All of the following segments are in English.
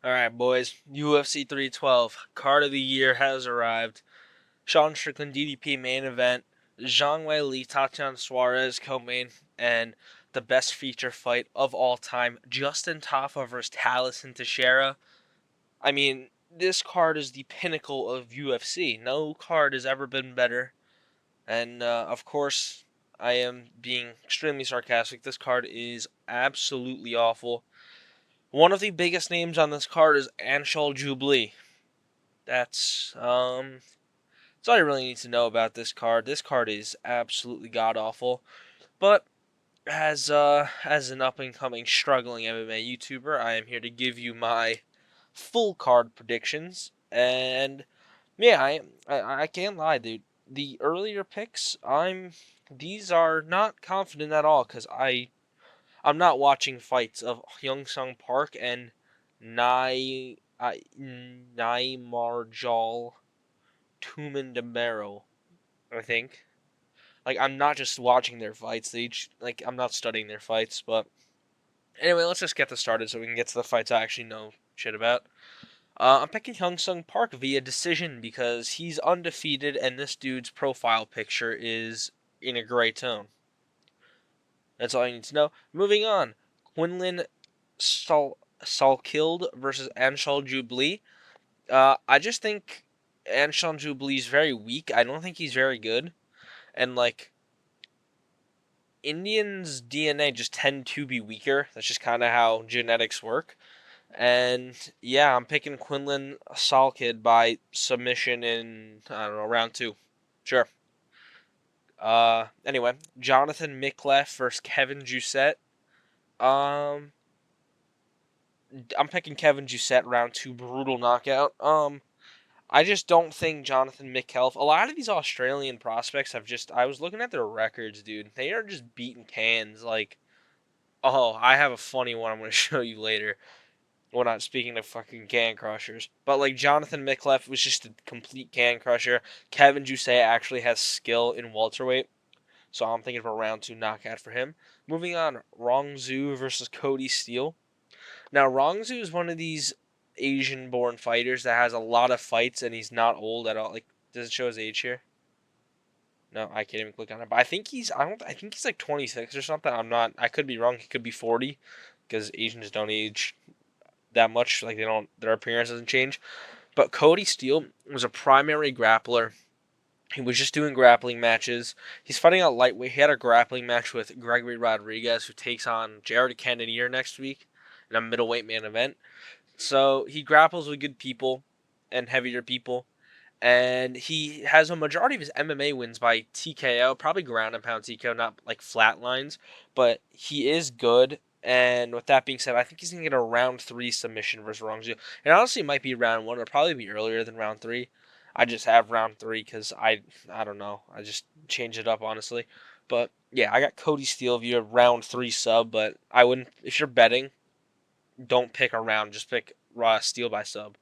Alright, boys. UFC 312. Card of the year has arrived. Sean Strickland DDP main event. Zhang Weili, Tatiana Suarez co-main. And the best feature fight of all time. Justin Tafa versus Taliesin Teixeira. I mean, this card is the pinnacle of UFC. No card has ever been better. And, of course, I am being extremely sarcastic. This card is absolutely awful. One of the biggest names on this card is Anshul Jubli. That's all you really need to know about this card. This card is absolutely god awful. But as an up and coming struggling MMA YouTuber, I am here to give you my full card predictions. And yeah, I can't lie, dude. The earlier picks, these are not confident at all because I'm not watching fights of Hyung Sung Park and Nai Marjal Tumindamero, I think. Like, I'm not just watching their fights. I'm not studying their fights. But anyway, let's just get this started so we can get to the fights I actually know shit about. I'm picking Hyung Sung Park via decision because he's undefeated and this dude's profile picture is in a gray tone. That's all you need to know. Moving on. Quinlan Salkild versus Anshul Jubli. I just think Anshul Jubli is very weak. I don't think he's very good. And, like, Indians' DNA just tend to be weaker. That's just kind of how genetics work. And, yeah, I'm picking Quinlan Salkid by submission in, I don't know, round two. Sure. Anyway, Jonathan Mikleff versus Kevin Jusset. Um, I'm picking Kevin Jusset round two, brutal knockout. I just don't think Jonathan McKelf. A lot of these Australian prospects have just. I was looking at their records, dude. They are just beating cans. Like, oh, I have a funny one I'm going to show you later. We're not speaking of fucking can crushers. But, like, Jonathan McKelf was just a complete can crusher. Kevin Jusset actually has skill in welterweight. So I'm thinking of a round two knockout for him. Moving on, Rong Zhu versus Cody Steele. Now, Rongzu is one of these Asian-born fighters that has a lot of fights, and he's not old at all. Like, does it show his age here? No, I can't even click on it. But I think he's, I don't, I think he's like 26 or something. I'm not. I could be wrong. He could be 40, because Asians don't age that much. Like they don't, their appearance doesn't change. But Cody Steele was a primary grappler. He was just doing grappling matches. He's fighting out lightweight. He had a grappling match with Gregory Rodriguez, who takes on Jared Cannonier next week in a middleweight main event. So he grapples with good people and heavier people. And he has a majority of his MMA wins by TKO, probably ground and pound TKO, not like flat lines. But he is good. And with that being said, I think he's going to get a round three submission versus Rongju. And honestly, it might be round one. It'll probably be earlier than round three. I just have round three because I don't know. I just change it up, honestly. But yeah, I got Cody Steele via round three sub. But I wouldn't, if you're betting, don't pick a round. Just pick raw Steele by sub.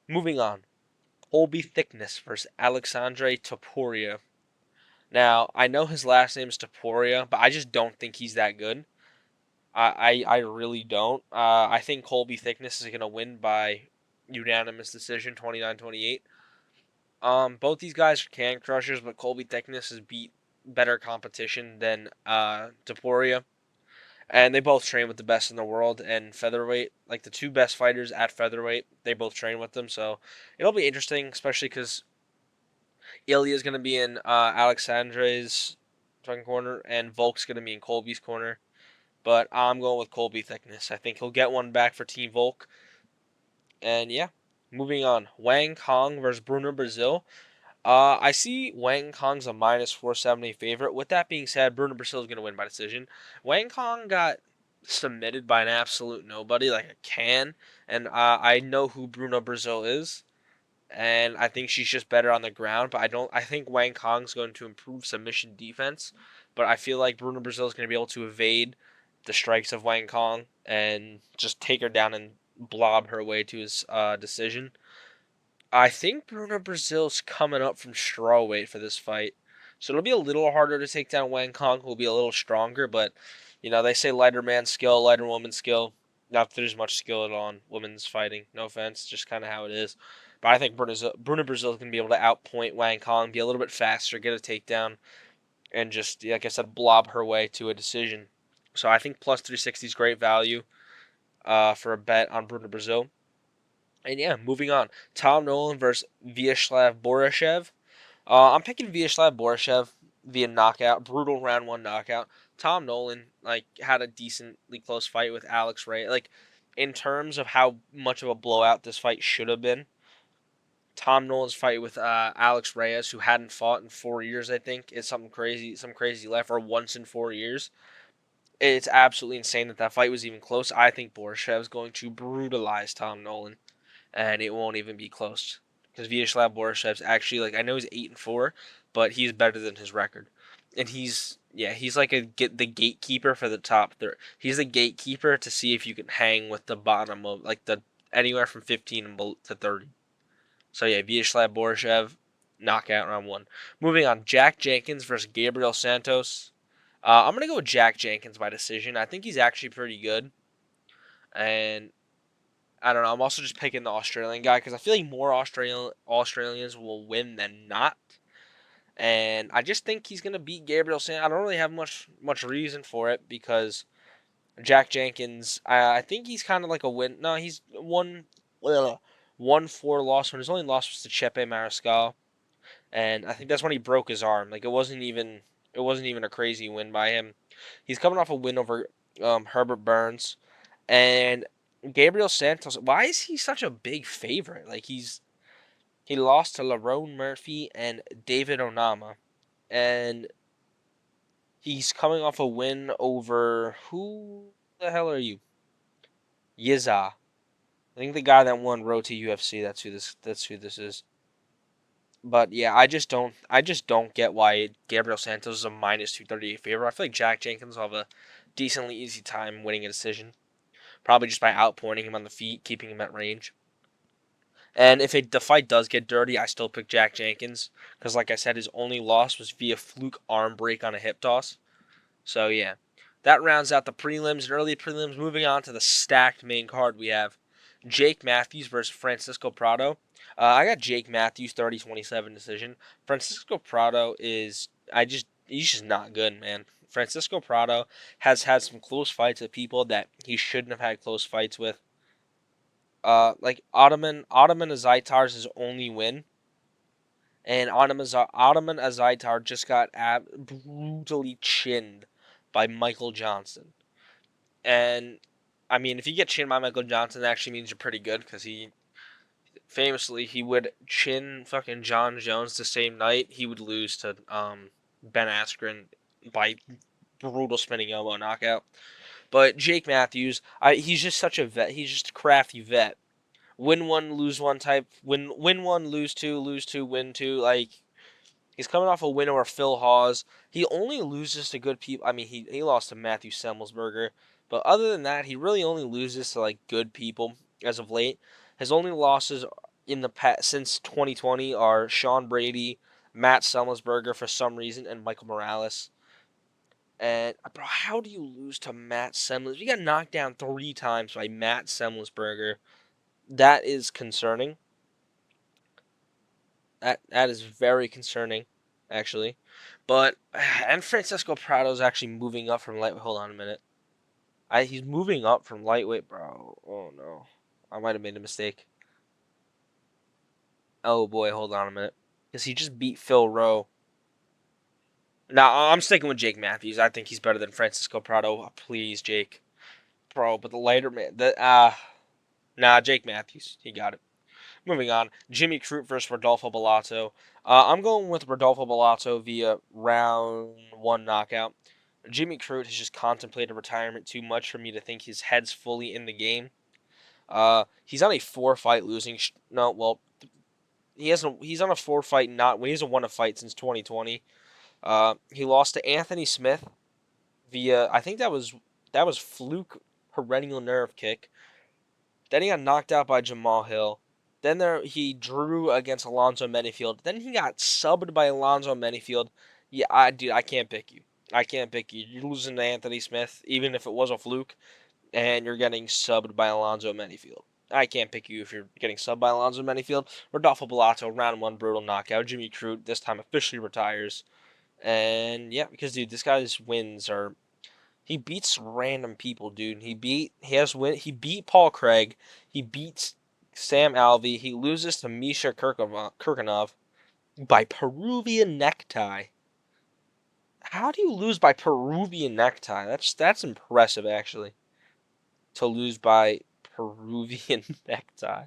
Moving on. Colby Thickness versus Alexandre Topuria. Now, I know his last name is Topuria, but I just don't think he's that good. I really don't. I think Colby Thickness is going to win by unanimous decision, 29-28. Both these guys are can crushers, but Colby Thickness has beat better competition than Topuria. And they both train with the best in the world and featherweight. Like the two best fighters at featherweight, they both train with them. So it'll be interesting, especially because Ilya's going to be in Alexandre's fucking corner, and Volk's going to be in Colby's corner. But I'm going with Colby Thickness. I think he'll get one back for Team Volk. And yeah, moving on. Wang Kong versus Bruno Brazil. I see Wang Kong's a minus 470 favorite. With that being said, Bruno Brazil is going to win by decision. Wang Kong got submitted by an absolute nobody, like a can. And I know who Bruno Brazil is. And I think she's just better on the ground. But I think Wang Kong's going to improve submission defense. But I feel like Bruno Brazil is going to be able to evade the strikes of Wang Kong and just take her down and blob her way to his decision. I think Bruno Brazil's coming up from strawweight for this fight. So it'll be a little harder to take down Wang Kong, who'll be a little stronger, but they say lighter man skill, lighter woman skill. Not that there's much skill at all in women's fighting. No offense, just kind of how it is. But I think Bruna Brazil is going to be able to outpoint Wang Kong, be a little bit faster, get a takedown, and just, like I said, blob her way to a decision. So I think plus 360 is great value for a bet on Bruna Brazil. And yeah, moving on. Tom Nolan versus Vyacheslav Borashev. I'm picking Vyacheslav Borashev via knockout, brutal round one knockout. Tom Nolan had a decently close fight with Alex Ray. In terms of how much of a blowout this fight should have been, Tom Nolan's fight with Alex Reyes, who hadn't fought in 4 years, I think, is something crazy, some crazy left, or once in 4 years. It's absolutely insane that fight was even close. I think Borashev is going to brutalize Tom Nolan, and it won't even be close. Because Vyacheslav Borashev's actually, I know he's 8-4, but he's better than his record. And he's like the gatekeeper for the top third. He's the gatekeeper to see if you can hang with the bottom of the anywhere from 15 to 30. So yeah, Vyacheslav Borashev, knockout round one. Moving on, Jack Jenkins versus Gabriel Santos. I'm gonna go with Jack Jenkins by decision. I think he's actually pretty good, and I don't know. I'm also just picking the Australian guy because I feel like more Australians will win than not, and I just think he's gonna beat Gabriel Santos. I don't really have much reason for it because Jack Jenkins. I think he's kind of like a win. No, he's 1-4 loss when his only loss was to Chepe Mariscal, and I think that's when he broke his arm. It wasn't even a crazy win by him. He's coming off a win over Herbert Burns, and Gabriel Santos. Why is he such a big favorite? He lost to Lerone Murphy and David Onama, and he's coming off a win over who the hell are you? Yiza. I think the guy that won Road to UFC. That's who this is. But yeah, I just don't get why Gabriel Santos is a minus 238 favorite. I feel like Jack Jenkins will have a decently easy time winning a decision. Probably just by outpointing him on the feet, keeping him at range. And if the fight does get dirty, I still pick Jack Jenkins because, like I said, his only loss was via fluke arm break on a hip toss. So yeah, that rounds out the prelims and early prelims. Moving on to the stacked main card, we have Jake Matthews versus Francisco Prado. I got Jake Matthews 30-27 decision. Francisco Prado he's just not good, man. Francisco Prado has had some close fights with people that he shouldn't have had close fights with. Ottoman Azaitar's his only win, and Ottoman Azaitar just got brutally chinned by Michael Johnson. And I mean, if you get chinned by Michael Johnson, that actually means you're pretty good because he would chin fucking John Jones the same night. He would lose to Ben Askren by brutal spinning elbow knockout. But Jake Matthews, he's just such a vet. He's just a crafty vet. Win one, lose one type. Win one, lose two, win two. He's coming off a win over Phil Hawes. He only loses to good people. I mean, he lost to Matthew Semmelsberger, but other than that, he really only loses to good people as of late. His only losses in the past since 2020 are Sean Brady, Matt Semmelsberger for some reason, and Michael Morales. And bro, how do you lose to Matt Semmelsberger? You got knocked down 3 times by Matt Semmelsberger. That is concerning. That is very concerning, actually. But and Francisco Prado's actually moving up from lightweight. Hold on a minute. He's moving up from lightweight, bro. Oh no, I might have made a mistake. Oh boy, hold on a minute, because he just beat Phil Rowe. Now I'm sticking with Jake Matthews. I think he's better than Francisco Prado. Oh, please, Jake, bro. But the lighter man, Jake Matthews, he got it. Moving on, Jimmy Crute versus Rodolfo Bellato. I'm going with Rodolfo Bellato via round 1 knockout. Jimmy Crute has just contemplated retirement too much for me to think his head's fully in the game. He's on a 4-fight losing. No, well, he's on a 4-fight not. He hasn't won a fight since 2020. He lost to Anthony Smith via. I think that was fluke perennial nerve kick. Then he got knocked out by Jamal Hill. Then he drew against Alonzo Menifield. Then he got subbed by Alonzo Menifield. Yeah, I can't pick you. I can't pick you. You're losing to Anthony Smith, even if it was a fluke. and you're getting subbed by Alonzo Menifield. I can't pick you if you're getting subbed by Alonzo Menifield. Rodolfo Bellato, round 1 brutal knockout. Jimmy Crute this time officially retires. And yeah, because dude, this guy's wins are he beats random people, dude. He beat Paul Craig. He beats Sam Alvey. He loses to Misha Kirkunov by Peruvian necktie. How do you lose by Peruvian necktie? That's impressive, actually. To lose by Peruvian necktie.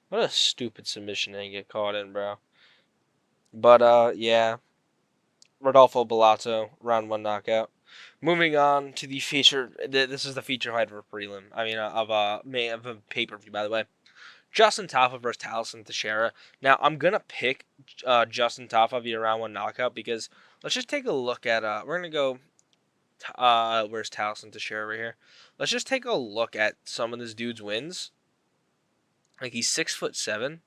What a stupid submission to get caught in, bro. But yeah, Rodolfo Bellato, round 1 knockout. Moving on to the feature. This is the feature fight for prelim. I mean, of a pay per view, by the way. Justin Tafa versus Taliesin Teixeira. Now, I'm gonna pick Justin Tafa via round 1 knockout because let's just take a look at. We're gonna go. Where's Taliesin Teixeira right here? Let's just take a look at some of this dude's wins. Like he's 6'7",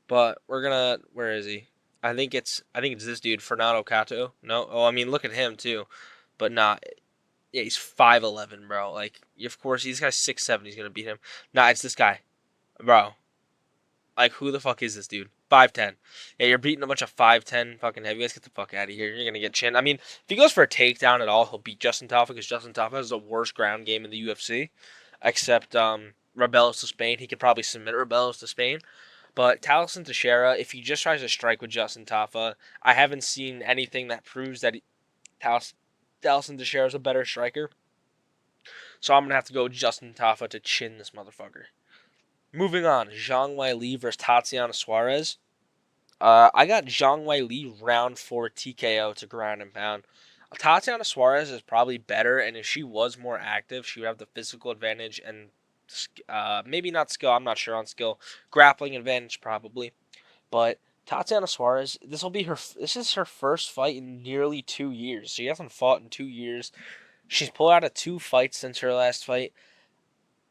but we're gonna. Where is he? I think it's this dude, Fernando Cato. No, oh, I mean look at him too, but not. Yeah, he's 5'11", bro. Like, of course, he's guy's 6'7". He's gonna beat him. Nah, it's this guy, bro. Like, who the fuck is this dude? 5'10". Yeah, you're beating a bunch of 5'10" fucking heavyweights. Get the fuck out of here. You're gonna get chin. I mean, if he goes for a takedown at all, he'll beat Justin Tafa because Justin Tafa has the worst ground game in the UFC, except Rebellos to Spain. He could probably submit Rebellos to Spain. But Taliesin Teixeira, if he just tries to strike with Justin Tafa, I haven't seen anything that proves that Taliesin Teixeira is a better striker. So I'm going to have to go with Justin Tafa to chin this motherfucker. Moving on, Zhang Weili versus Tatiana Suarez. I got Zhang Weili round 4 TKO to ground and pound. Tatiana Suarez is probably better, and if she was more active, she would have the physical advantage and maybe not skill. I'm not sure on skill. Grappling advantage probably, but Tatiana Suarez, this is her first fight in nearly 2 years. She hasn't fought in 2 years. She's pulled out of 2 fights since her last fight.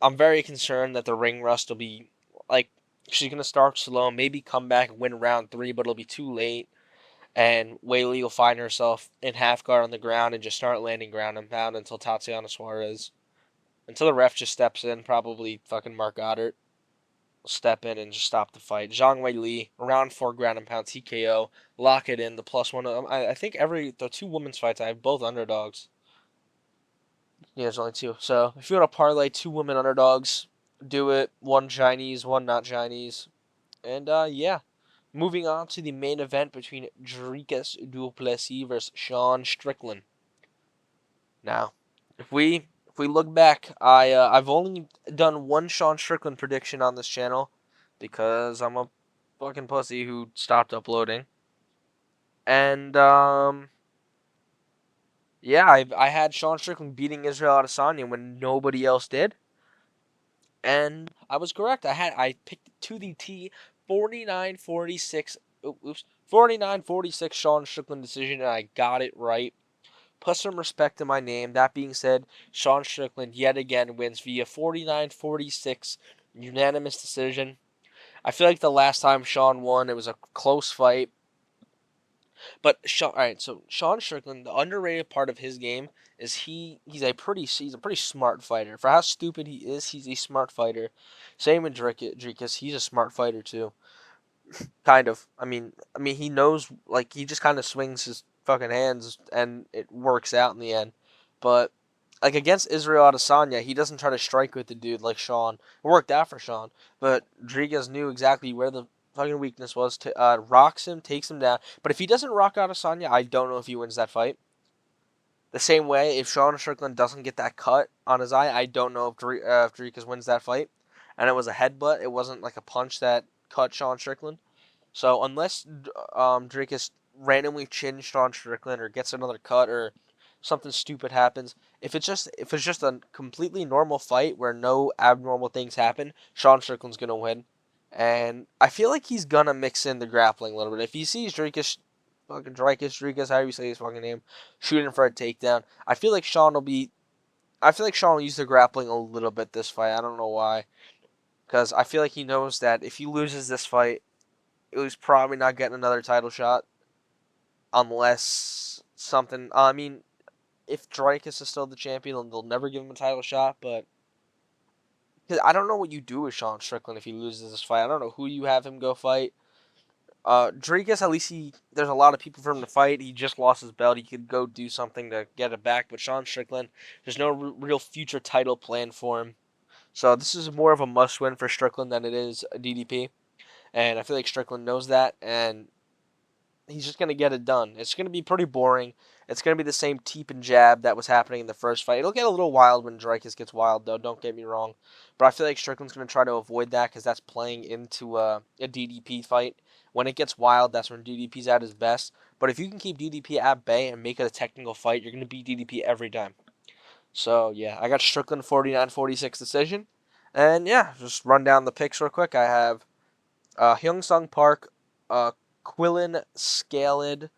I'm very concerned that the ring rust will be like she's gonna start slow, maybe come back and win round 3, but it'll be too late. And Weili will find herself in half guard on the ground and just start landing ground and pound until the ref just steps in, probably fucking Mark Goddard will step in and just stop the fight. Zhang Weili, round 4 ground and pound TKO, lock it in. The +1. I think the 2 women's fights I have both underdogs. Yeah, there's only 2. So if you want to parlay 2 women underdogs, do it. 1 Chinese, 1 not Chinese, and yeah. Moving on to the main event between Dricus Du Plessis versus Sean Strickland. Now, if we look back, I've only done 1 Sean Strickland prediction on this channel because I'm a fucking pussy who stopped uploading. And yeah, I had Sean Strickland beating Israel Adesanya when nobody else did. And I was correct. I picked to the T 49-46. Oops. 49-46 Sean Strickland decision, and I got it right. Put some respect to my name. That being said, Sean Strickland yet again wins via 49-46 unanimous decision. I feel like the last time Sean won, it was a close fight. But alright, so Sean Strickland, the underrated part of his game is he's a pretty smart fighter. For how stupid he is, he's a smart fighter. Same with Dricus, he's a smart fighter too. Kind of. I mean, he knows, like, he just kind of swings his fucking hands and it works out in the end. But like against Israel Adesanya, he doesn't try to strike with the dude like Sean. It worked out for Sean, but Rodriguez knew exactly where the fucking weakness was. Rocks him, takes him down. But if he doesn't rock Adesanya, I don't know if he wins that fight. The same way, if Sean Strickland doesn't get that cut on his eye, I don't know if Rodriguez wins that fight. And it was a headbutt. It wasn't like a punch that cut Sean Strickland. So unless Dricus randomly chins Sean Strickland or gets another cut or something stupid happens, if it's just a completely normal fight where no abnormal things happen, Sean Strickland's gonna win. And I feel like he's gonna mix in the grappling a little bit. If he sees Dricus, however you say his fucking name, shooting for a takedown, I feel like Sean will use the grappling a little bit this fight. I don't know why. Because I feel like he knows that if he loses this fight, he's probably not getting another title shot unless something. I mean, if Dricus is still the champion, they'll never give him a title shot. But cause I don't know what you do with Sean Strickland if he loses this fight. I don't know who you have him go fight. Dricus, at least there's a lot of people for him to fight. He just lost his belt. He could go do something to get it back. But Sean Strickland, there's no real future title plan for him. So this is more of a must-win for Strickland than it is a DDP. And I feel like Strickland knows that, and he's just going to get it done. It's going to be pretty boring. It's going to be the same teep and jab that was happening in the first fight. It'll get a little wild when Dricus gets wild, though. Don't get me wrong. But I feel like Strickland's going to try to avoid that because that's playing into a DDP fight. When it gets wild, that's when DDP's at his best. But if you can keep DDP at bay and make it a technical fight, you're going to beat DDP every time. So, yeah, I got Strickland 49-46 decision. And, yeah, just run down the picks real quick. I have Hyung Sung Park, Quillen Scaled,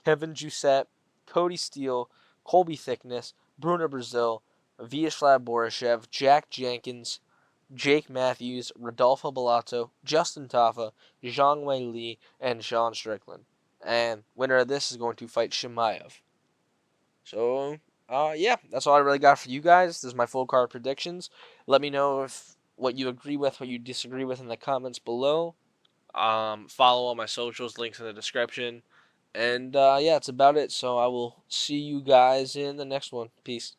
Kevin Jousset, Cody Steele, Colby Thickness, Bruno Brazil, Vyacheslav Borishev, Jack Jenkins, Jake Matthews, Rodolfo Bellato, Justin Tafa, Zhang Weili, and Sean Strickland. And winner of this is going to fight Shimaev. So, yeah, that's all I really got for you guys. This is my full card predictions. Let me know if what you agree with, what you disagree with in the comments below. Follow all my socials, links in the description. And yeah, that's about it. So I will see you guys in the next one. Peace.